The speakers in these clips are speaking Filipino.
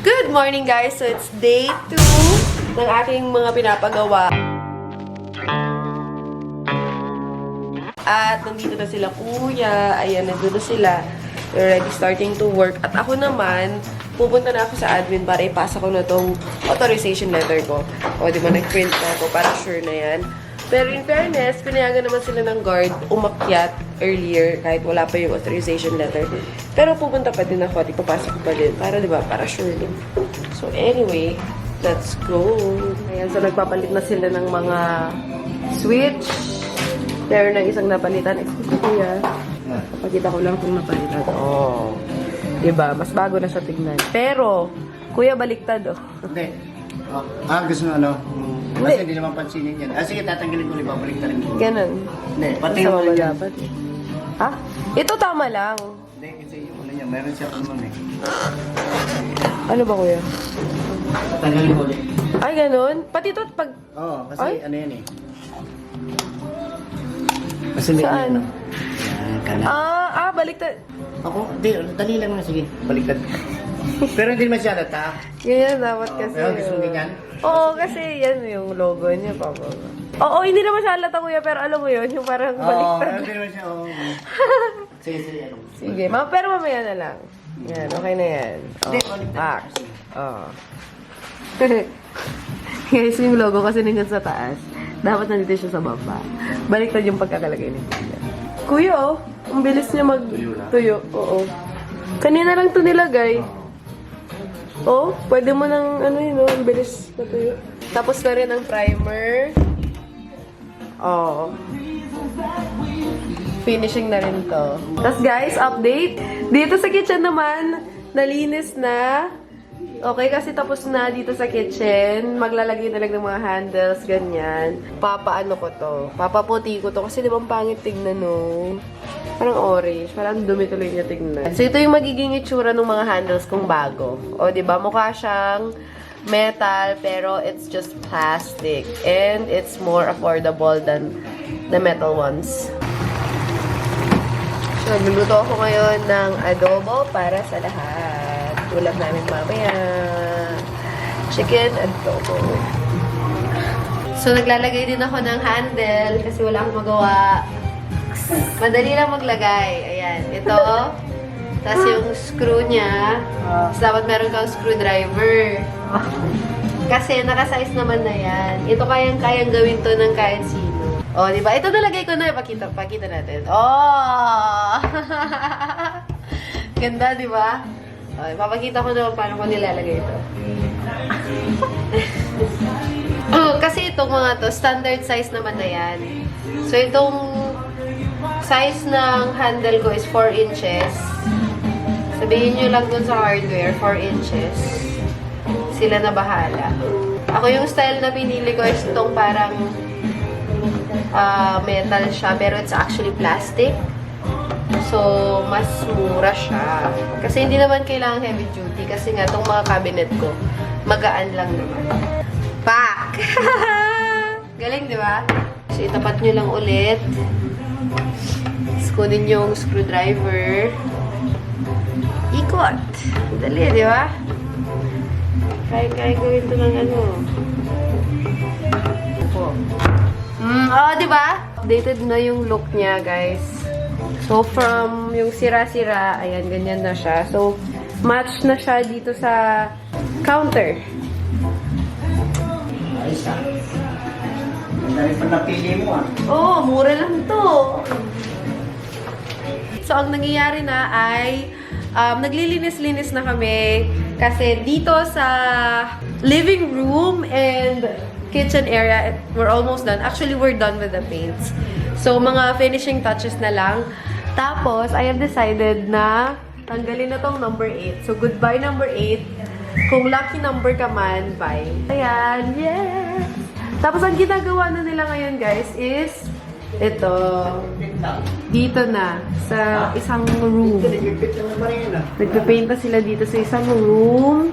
Good morning guys! So it's day 2 ng aking mga pinapagawa. At nandito na sila kuya. Ayan, nandito sila. They're already starting to work. At ako naman, pupunta na ako sa admin para ipasa ko na tong authorization letter ko. O, di ba, nag-print na ako para sure na yan. Pero in fairness, pinayagan naman sila ng guard umakyat earlier kahit wala pa yung authorization letter. Pero pupunta pa din ako at ipapasa ko pa din para, di ba, para sure din. So anyway, let's go. Ayan, so nagpapalit na sila ng mga switch. Pero na isang napalitan. Excuse me, kuya. Pakita ko lang kung napalitan. Oh. Diba? Mas bago na siya tignan. Pero, kuya, baliktad, oh. Hindi. Gusto na ano? Kasi hindi naman pansinin yan. Sige, tatanggalin ko ulit. Babalik na rin ko. Ganun. Hindi, pati yung ulan yan. Ha? Ito tama lang. Hindi, kasi yung ulan yan. Meron siya naman eh. Ano ba, kuya? Tatanggalin ko ulit. Ay, ganun? Pati ito pag... Oo, kasi ay? ano yan eh. Kasi may saan? ano. Yan, kanan. Baliktad. Ako, hindi, dali lang na. Sige, baliktad. Pero hindi masyado, ta? Ganyan dapat kasi. Pero gusto mo ganyan? Oo, kasi yan yung logo niya, papa. Oo, hindi naman siya halata, kuya, pero alam mo yun, yung parang baliktad. Oo, hindi naman siya, oo. Sige, sige. Sige, pero mamaya na lang. Yan, okay na yan. Hindi, baliktad. Oo. Guys, yung logo kasi nandiyan sa taas. Dapat nandito siya sa baba. Baliktad yung pagkakalagay nito. Kuya, oh, ang bilis niya mag-tuyo. Oo. Kanina lang ito nilagay. Oh, pwede mo nang, ano yun, oh, ang bilis na tuyo. Tapos na rin ang primer. Oh. Finishing na rin to. Tapos guys, update. Dito sa kitchen naman, nalinis na. Okay, kasi tapos na dito sa kitchen. Maglalagay na lang ng mga handles, ganyan. Papaano ko to? Papaputi ko to. Kasi di ba ang pangit tignan, no? Parang orange. Parang dumi tuloy niya tignan. So, ito yung magiging itsura ng mga handles kung bago. O, di ba? Mukha siyang metal, pero it's just plastic. And it's more affordable than the metal ones. So, nagluluto ako ngayon ng adobo para sa lahat. Ulam namin mamaya. Chicken adobo. So, naglalagay din ako ng handle kasi wala akong magawa. Madali lang maglagay. Ayan. Ito. Tapos yung screw niya. So, dapat meron kang screwdriver. Kasi nakasize naman na yan. Ito kayang gawin to ng kahit sino. O, diba? Ito nalagay ko na. Pakita natin. Oh! Ganda, diba? O, ipapakita ko naman paano ko nilalagay ito. Kasi itong mga to, standard size naman na yan. So, itong size ng handle ko is 4 inches. Sabihin nyo lang dun sa hardware, 4 inches. Sila na bahala. Ako yung style na pinili ko is itong parang metal siya, pero it's actually plastic. So, mas mura siya. Kasi hindi naman kailangan heavy duty. Kasi nga, itong mga cabinet ko, magaan lang naman. Pak! Galing, di ba? So, itapat nyo lang ulit. Kunin yung screwdriver. Ikot. Dali, di ba? Kaya gawin ito ng ano. Di ba? Updated na yung look niya, guys. So, from yung sira-sira, ayan, ganyan na siya. So, match na siya dito sa counter. Ayos ah. Ang dami pa napili mo ah. Oo, mura lang to. So, ang nangyayari na ay naglilinis-linis na kami kasi dito sa living room and kitchen area, we're almost done. Actually, we're done with the paints. So, mga finishing touches na lang. Tapos, I have decided na tanggalin na tong number 8. So, goodbye number 8. Kung lucky number ka man, bye. Ayan, yes! Tapos, ang ginagawa na nila ngayon, guys, is ito. Dito na. Sa isang room. Nagpipaint na sila dito sa isang room.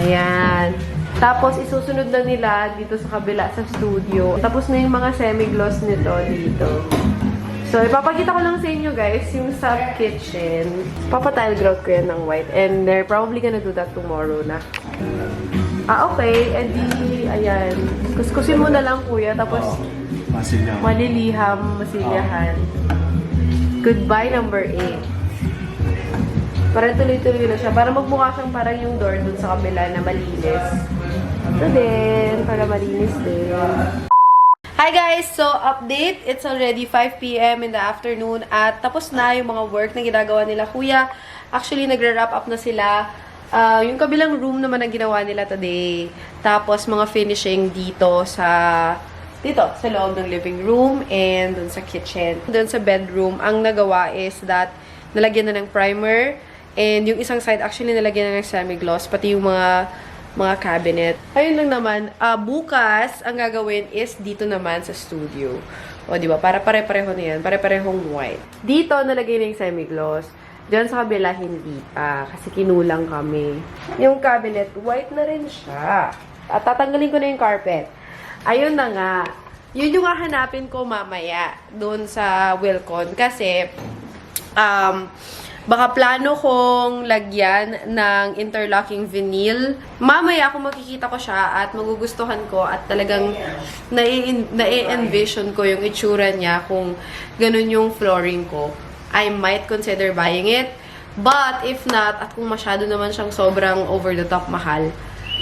Ayan. Tapos, isusunod na nila dito sa kabila sa studio. Tapos na yung mga semi-gloss nito dito. So, ipapakita ko lang sa inyo guys, yung sub-kitchen. Papa-tile grout ko yan ng white. And they're probably gonna do that tomorrow na. Okay. E di, ayan. Kuskusin mo na lang, kuya. Tapos, maliliham, masilyahan. Goodbye, number 8. Para tuloy-tuloy na siya. Para magmukha siyang parang yung door dun sa kabila na malinis. Ito din, para malinis din. Hi guys! So, update. It's already 5 p.m. in the afternoon at tapos na yung mga work na ginagawa nila kuya. Actually, nagre-wrap up na sila. Yung kabilang room naman ang ginawa nila today. Tapos, mga finishing dito sa loob ng living room and dun sa kitchen. Dun sa bedroom, ang nagawa is that nalagyan na ng primer and yung isang side actually nalagyan na ng semi-gloss, pati yung mga cabinet. Ayun lang naman, bukas, ang gagawin is dito naman sa studio. O, di ba? Para pare-pareho na yan. Pare-parehong white. Dito, nalagay na yung semi-gloss. Diyan sa kabila, hindi pa. Kasi kinulang kami. Yung cabinet, white na rin siya. At tatanggalin ko na yung carpet. Ayun na nga. Yun yung hahanapin ko mamaya doon sa Wilcon. Kasi, baka plano kong lagyan ng interlocking vinyl. Mamaya kung makikita ko siya at magugustuhan ko at talagang nai-envision ko yung itsura niya kung ganun yung flooring ko, I might consider buying it. But if not, at kung masyado naman siyang sobrang over the top mahal,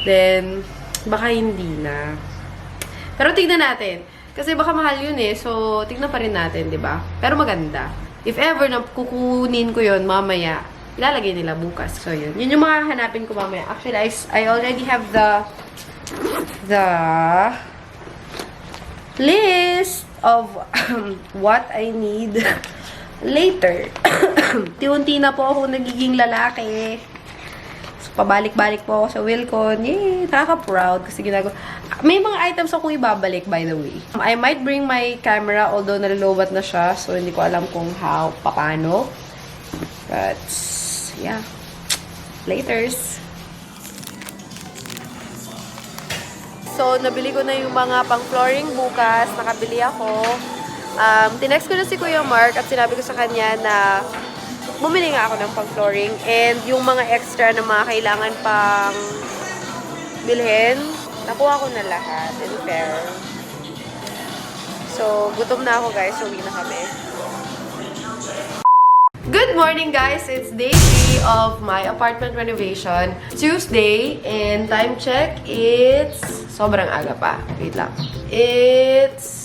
then baka hindi na. Pero tignan natin. Kasi baka mahal yun eh. So, tignan pa rin natin, di ba? Pero maganda. If ever na kukunin ko yon mamaya, ilalagay nila bukas. So, yun. Yun yung mga hanapin ko mamaya. Actually, I already have the list of what I need later. Tiunti na po ako nagiging lalaki. So, pabalik-balik po ako sa Wilcon. Yay! Nakaka-proud kasi ginagawa. May mga items akong ibabalik, by the way. I might bring my camera, although nalilowbat na siya. So, hindi ko alam kung paano. But, yeah. Laters. So, nabili ko na yung mga pang-flooring bukas. Nakabili ako. Tinext ko na si Kuya Mark at sinabi ko sa kanya na bumili nga ako ng pang-flooring. And yung mga extra na mga kailangan pang bilhin, nakuha ko na lahat. In fair. So, gutom na ako guys. Uwi na kami. Good morning guys! It's day 3 of my apartment renovation. Tuesday, and time check, it's sobrang aga pa. Wait lang. It's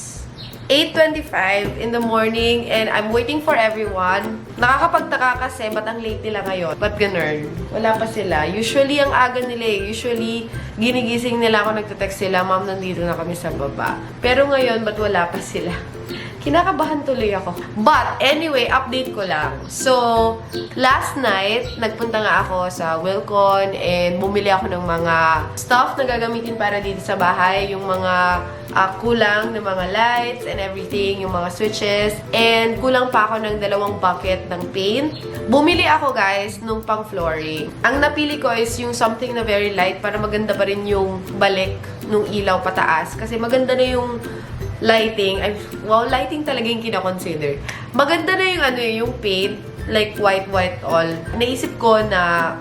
8:25 in the morning and I'm waiting for everyone. Nakakapagtaka kasi ba't ang late nila ngayon? Ba't ganun? Wala pa sila. Usually, ang aga nila eh. Usually, ginigising nila ako, nagte-text sila, "Ma'am, nandito na kami sa baba." Pero ngayon, ba't wala pa sila? Kinakabahan tuloy ako. But, anyway, update ko lang. So, last night, nagpunta nga ako sa Wilcon and bumili ako ng mga stuff na gagamitin para dito sa bahay. Yung mga kulang ng mga lights and everything, yung mga switches. And kulang pa ako ng 2 bucket ng paint. Bumili ako, guys, nung pang flooring. Ang napili ko is yung something na very light para maganda pa rin yung balik nung ilaw pataas. Kasi maganda na yung lighting. Wow, lighting talaga yung kina-consider. Maganda na yung yung paint, like white all. Naisip ko na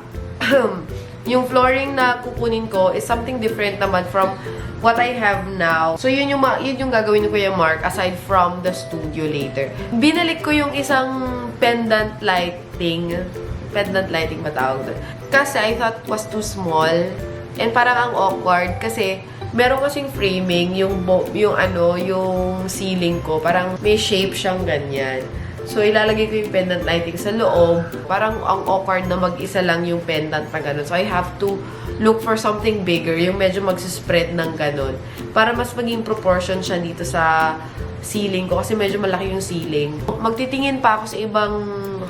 yung flooring na kukunin ko is something different naman from what I have now. So, yun yung gagawin ko yung Mark aside from the studio later. Binalik ko yung isang pendant lighting. Pendant lighting ba tawag doon? Kasi I thought it was too small. And parang ang awkward kasi meron kasing framing, yung ceiling ko. Parang may shape siyang ganyan. So, ilalagay ko yung pendant lighting sa loob. Parang ang awkward na mag-isa lang yung pendant na ganun. So, I have to look for something bigger, yung medyo magsispread ng ganun. Para mas maging proportion siya dito sa ceiling ko. Kasi medyo malaki yung ceiling. Magtitingin pa ako sa ibang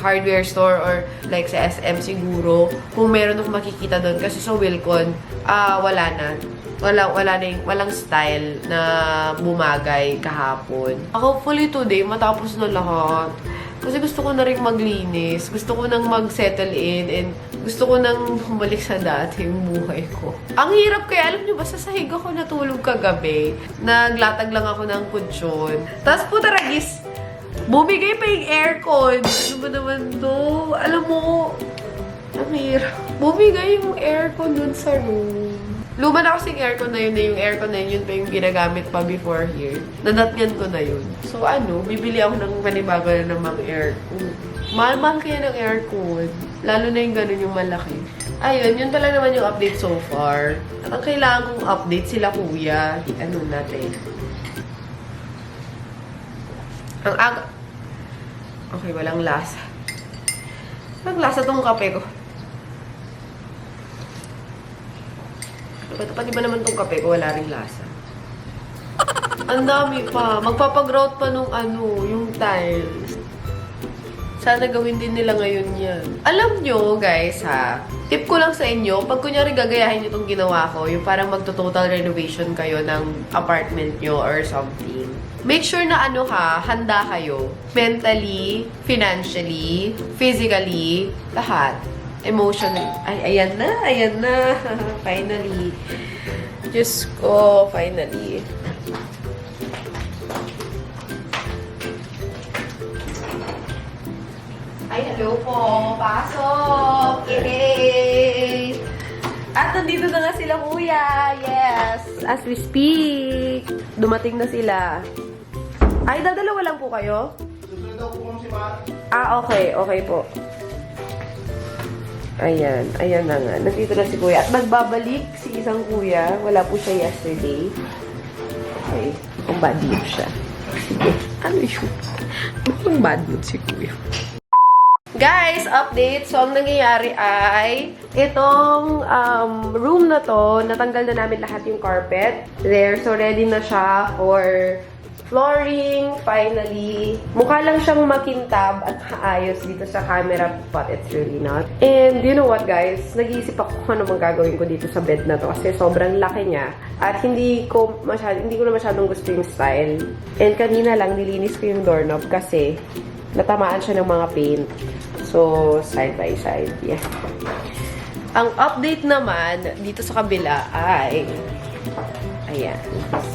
hardware store or like sa SM siguro. Kung meron akong makikita doon. Kasi sa Wilcon, wala na. Walang style na bumagay kahapon. Hopefully today, matapos na lahat. Kasi gusto ko na rin maglinis. Gusto ko nang mag-settle in and gusto ko nang bumalik sa dating buhay ko. Ang hirap kaya, alam nyo ba, sa sahig ako natulog kagabi. Naglatag lang ako ng kutsyon. Tapos putaragis, Bumigay pa yung aircon. Ano ba naman to? Alam mo, ang hirap. Bumigay yung aircon dun sa room. Luma na kasing aircon na yung aircon na yun pa yung ginagamit pa before here. Nanatyan ko na yun. So ano, bibili ako ng panibago na namang aircon. Mahal-mahal kaya ng aircon. Lalo na yung ganun yung malaki. Ayun, yun talaga naman yung update so far. At ang kailangan kong update sila kuya. Ano natin? Ang aga... Okay, walang lasa. Walang lasa tong kape ko. Pati ba naman tong kape ko, wala ring lasa. Ang dami pa. Magpapagrout pa nung ano, yung tiles. Sana gawin din nila ngayon yan. Alam nyo, guys, ha? Tip ko lang sa inyo, pag kunyari gagayahin nyo itong ginawa ko, yung parang magto-total renovation kayo ng apartment nyo or something. Make sure na ano ha, handa kayo. Mentally, financially, physically, lahat. Emotionally. Ay, ayan na. Finally. Diyos ko, finally. Ay, hello po. Pasok. Yay! At nandito na nga sila, kuya. Yes. As we speak. Dumating na sila. Ay, dadalawa lang po kayo? Susunod daw po kami si Mar. Okay. Okay po. Ayan na nga. Nandito na si kuya. At nagbabalik si isang kuya. Wala po siya yesterday. Okay. Kung bad mood siya. Sige. Ano yun? Mukhang bad mood si kuya. Guys, update. So, ang nangyayari ay itong room na to, natanggal na namin lahat yung carpet. There. So, ready na siya for flooring, finally. Mukha lang siyang makintab at maayos dito sa camera, but it's really not. And you know what, guys? Nag-iisip ako kung ano magagawin ko dito sa bed na to kasi sobrang laki niya. At hindi ko na masyadong gusto yung style. And kanina lang, nilinis ko yung doorknob kasi natamaan siya ng mga paint. So, side by side. Yeah. Ang update naman dito sa kabila ay ayan.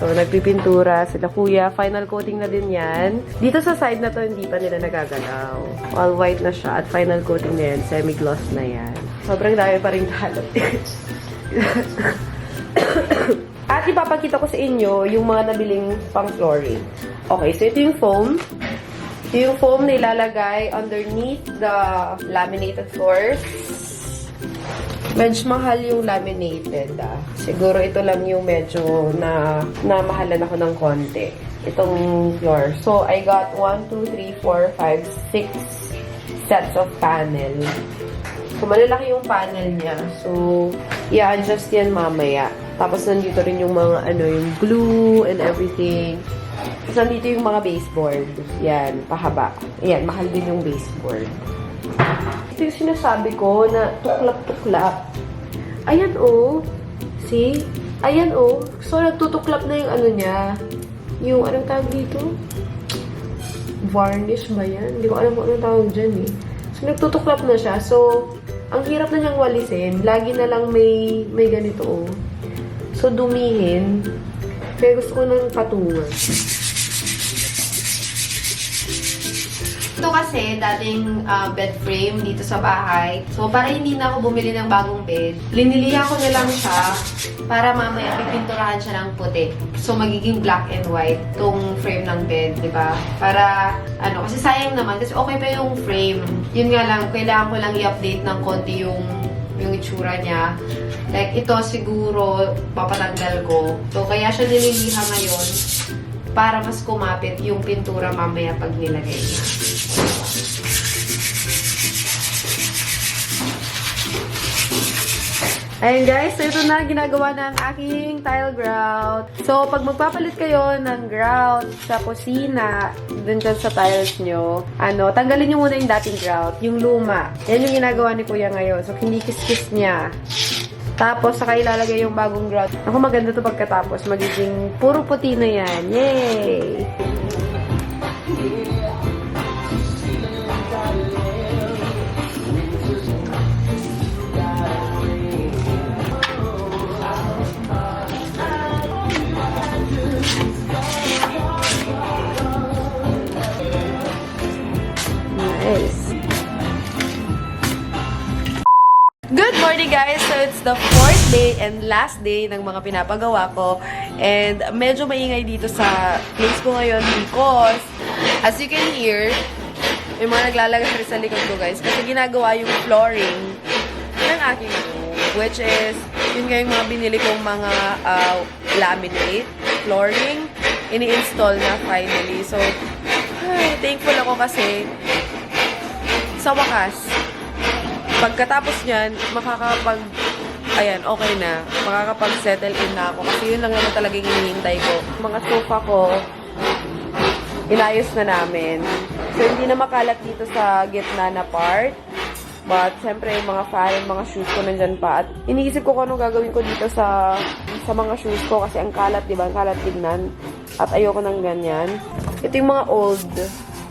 So, nagpipintura sila kuya. Final coating na din yan. Dito sa side na to, hindi pa nila nagagalaw. All white na siya. At final coating na yan. Semi-gloss na yan. Sobrang dami pa rin talot. At ipapakita ko sa inyo yung mga nabiling pang flooring. Okay, so ito yung foam. Ito yung foam na ilalagay underneath the laminated floors. Medyo mahal yung laminated, Siguro ito lang yung medyo na mahalan ako ng konti. Itong floor. So, I got 1, 2, 3, 4, 5, 6 sets of panel. So, malalaki yung panel niya. So, i-adjust yan mamaya. Tapos, nandito rin yung mga, yung glue and everything. Tapos, nandito yung mga baseboard. Yan, pahaba. Yan, mahal din yung baseboard. Ito yung sinasabi ko na tuklap-tuklap. Ayan oh. See? Ayan oh. So, nagtutuklap na yung ano niya. Yung, anong tawag dito? Varnish ba yan? Hindi ko alam kung anong tawag dyan eh. So, nagtutuklap na siya. So, ang hirap na niyang walisin. Lagi na lang may ganito oh. So, dumihin. Kaya gusto ko nang patungan. Ito kasi dating bed frame dito sa bahay. So, para hindi na ako bumili ng bagong bed, liniliha ko na lang siya para mamaya pipinturahan siya ng puti. So, magiging black and white tong frame ng bed, di ba? Para, kasi sayang naman. Kasi okay pa yung frame. Yun nga lang, kailangan ko lang i-update ng konti yung itsura niya. Like, ito siguro, papatanggal ko. So, kaya siya nililiha ngayon para mas kumapit yung pintura mamaya pag nilagay niya. Ayan guys, so ito na ginagawa ng aking tile grout. So, pag magpapalit kayo ng grout sa kusina, dun sa tiles nyo, tanggalin nyo muna yung dating grout, yung luma. Yan yung ginagawa ni Kuya ngayon. So, kinikis-kis niya. Tapos, saka ilalagay yung bagong grout. Ako maganda to pagkatapos. Magiging puro puti na yan. Yay! the 4th day and last day ng mga pinapagawa ko. And medyo maingay dito sa place ko ngayon because, as you can hear, may mga naglalagay sa likod ko, guys. Kasi ginagawa yung flooring ng aking room. Which is, yun nga yung mga binili kong mga laminate flooring. Ini-install na finally. So, thankful ako kasi sa wakas, pagkatapos niyan, okay na. Makakapag-settle in na ako. Kasi yun lang naman talagang hinihintay ko. Mga sofa ko, inayos na namin. So, hindi na makalat dito sa gitna na part. But, siyempre, yung mga fan, mga shoes ko nandyan pa. At iniisip ko kung anong gagawin ko dito sa mga shoes ko. Kasi ang kalat, diba? Ang kalat tignan. At ayoko ng ganyan. Ito yung mga old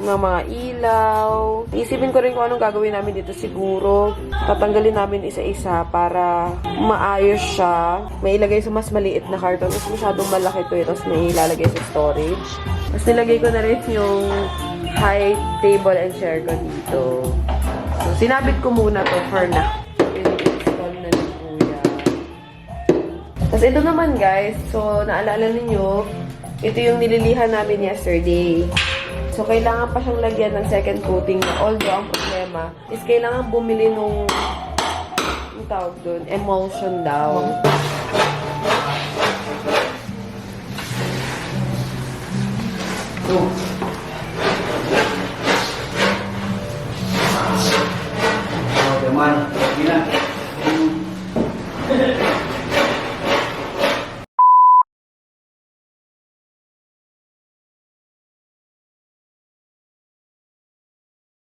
na mga ilaw. Iisipin ko rin kung anong gagawin namin dito. Siguro, tatanggalin namin isa-isa para maayos siya. May ilagay sa mas maliit na karton. Mas masyadong malaki to. Tapos may ilalagay sa storage. Tapos nilagay ko na rin yung high table and chair ko dito. So, sinabit ko muna to for na. I-install na ni Kuya. Tapos ito naman, guys. So, naalala ninyo, ito yung nililihan namin yesterday. So, kailangan pa siyang lagyan ng second coating. Although, ang problema is kailangan bumili nung tawag dun, emulsion daw. Okay, man. Hindi na.